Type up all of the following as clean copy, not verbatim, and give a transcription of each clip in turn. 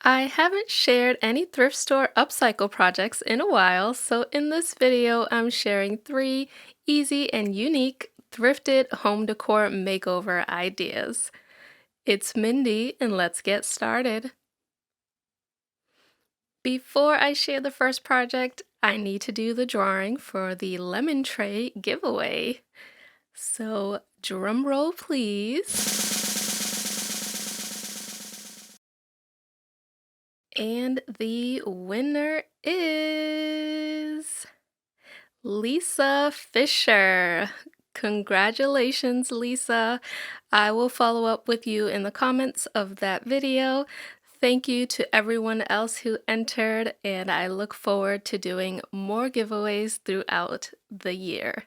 I haven't shared any thrift store upcycle projects in a while, so in this video, I'm sharing three easy and unique thrifted home decor makeover ideas. It's Mindy, and let's get started. Before I share the first project, I need to do the drawing for the lemon tray giveaway. So, drum roll, please. And the winner is Lisa Fisher. Congratulations, Lisa. I will follow up with you in the comments of that video. Thank you to everyone else who entered, and I look forward to doing more giveaways throughout the year.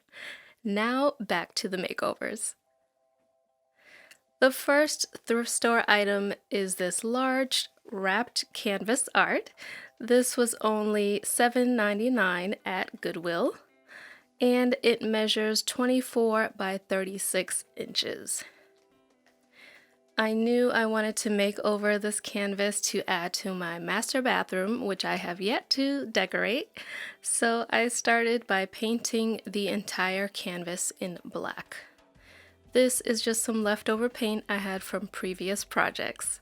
Now, back to the makeovers. The first thrift store item is this large wrapped canvas art. This was only $7.99 at Goodwill, and it measures 24 by 36 inches. I knew I wanted to make over this canvas to add to my master bathroom, which I have yet to decorate, so I started by painting the entire canvas in black. This is just some leftover paint I had from previous projects.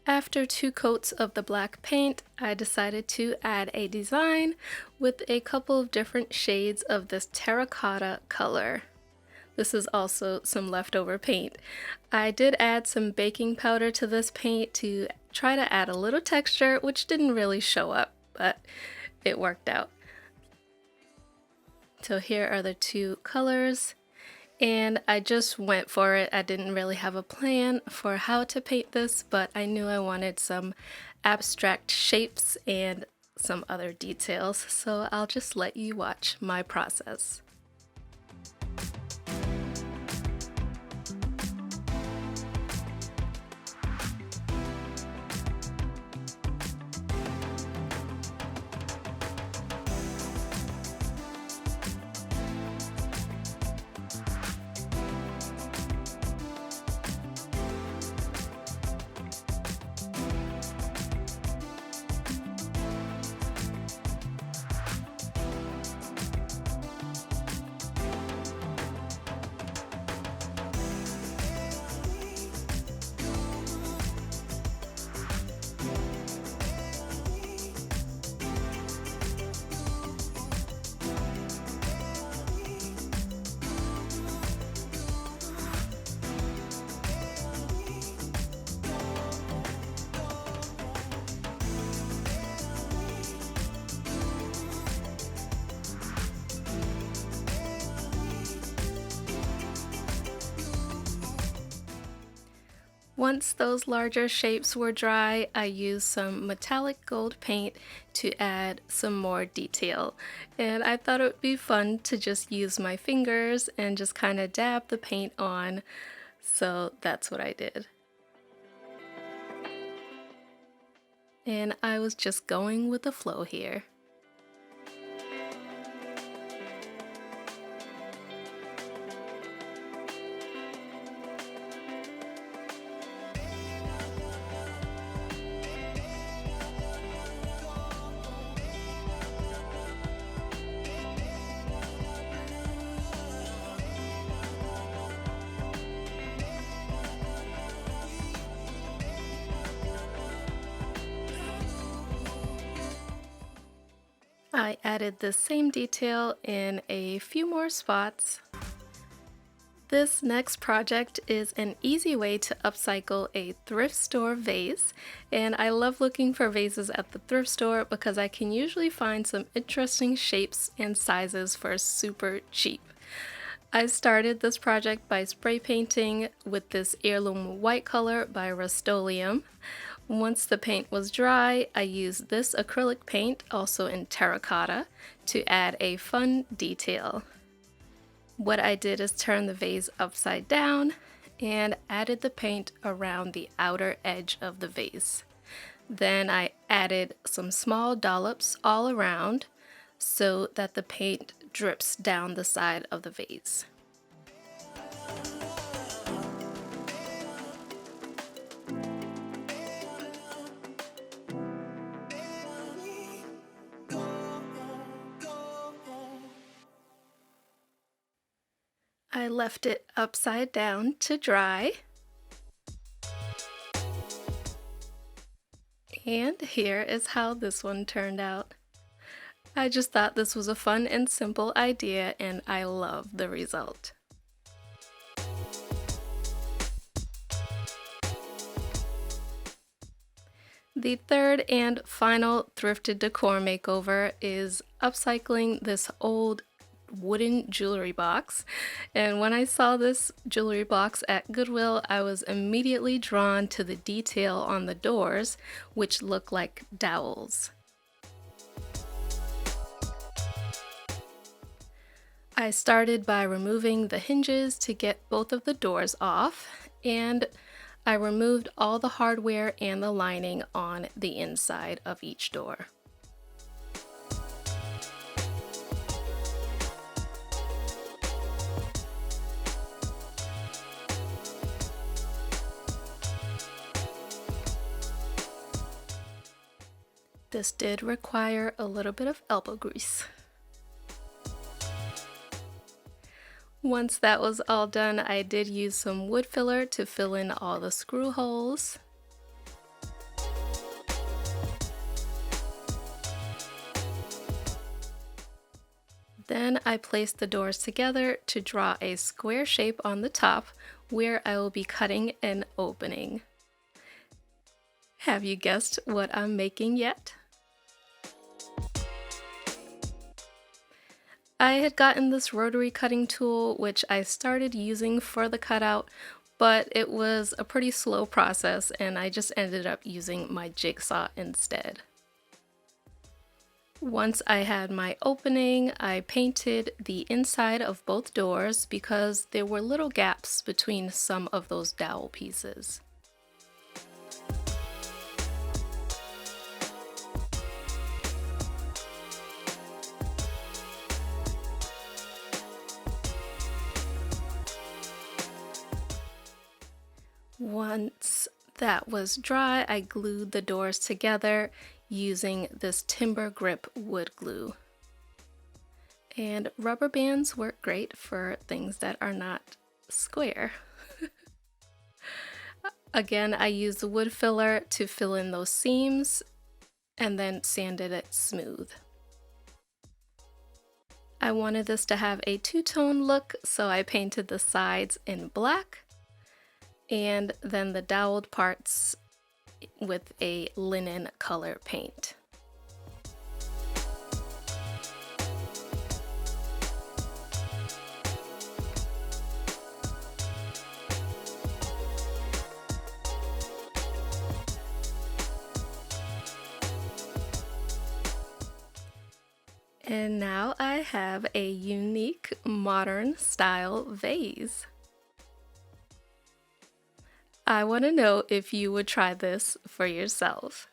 After 2 coats of the black paint, I decided to add a design with a couple of different shades of this terracotta color. This is also some leftover paint. I did add some baking powder to this paint to try to add a little texture, which didn't really show up, but it worked out. So here are the 2 colors, and I just went for it. I didn't really have a plan for how to paint this, but I knew I wanted some abstract shapes and some other details, so I'll just let you watch my process. Once those larger shapes were dry, I used some metallic gold paint to add some more detail. And I thought it would be fun to just use my fingers and just kind of dab the paint on. So that's what I did. And I was just going with the flow here. I added the same detail in a few more spots. This next project is an easy way to upcycle a thrift store vase, and I love looking for vases at the thrift store because I can usually find some interesting shapes and sizes for super cheap. I started this project by spray painting with this heirloom white color by Rust-Oleum. Once the paint was dry, I used this acrylic paint, also in terracotta, to add a fun detail. What I did is turn the vase upside down and added the paint around the outer edge of the vase. Then I added some small dollops all around so that the paint drips down the side of the vase. I left it upside down to dry. And here is how this one turned out. I just thought this was a fun and simple idea, and I love the result. The third and final thrifted decor makeover is upcycling this old wooden jewelry box. And when I saw this jewelry box at Goodwill, I was immediately drawn to the detail on the doors, which look like dowels. I started by removing the hinges to get both of the doors off, and I removed all the hardware and the lining on the inside of each door. This did require a little bit of elbow grease. Once that was all done, I did use some wood filler to fill in all the screw holes. Then I placed the doors together to draw a square shape on the top where I will be cutting an opening. Have you guessed what I'm making yet? I had gotten this rotary cutting tool, which I started using for the cutout, but it was a pretty slow process and I just ended up using my jigsaw instead. Once I had my opening, I painted the inside of both doors because there were little gaps between some of those dowel pieces. Once that was dry, I glued the doors together using this timber grip wood glue. And rubber bands work great for things that are not square. Again, I used the wood filler to fill in those seams and then sanded it smooth. I wanted this to have a two-tone look, so I painted the sides in black and then the doweled parts with a linen color paint. And now I have a unique modern style vase. I want to know if you would try this for yourself.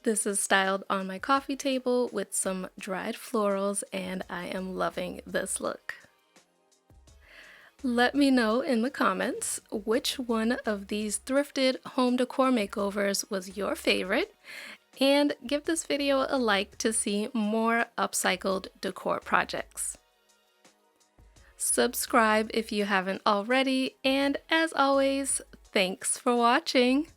This is styled on my coffee table with some dried florals, and I am loving this look. Let me know in the comments which one of these thrifted home decor makeovers was your favorite, and give this video a like to see more upcycled decor projects. Subscribe if you haven't already, and as always, thanks for watching!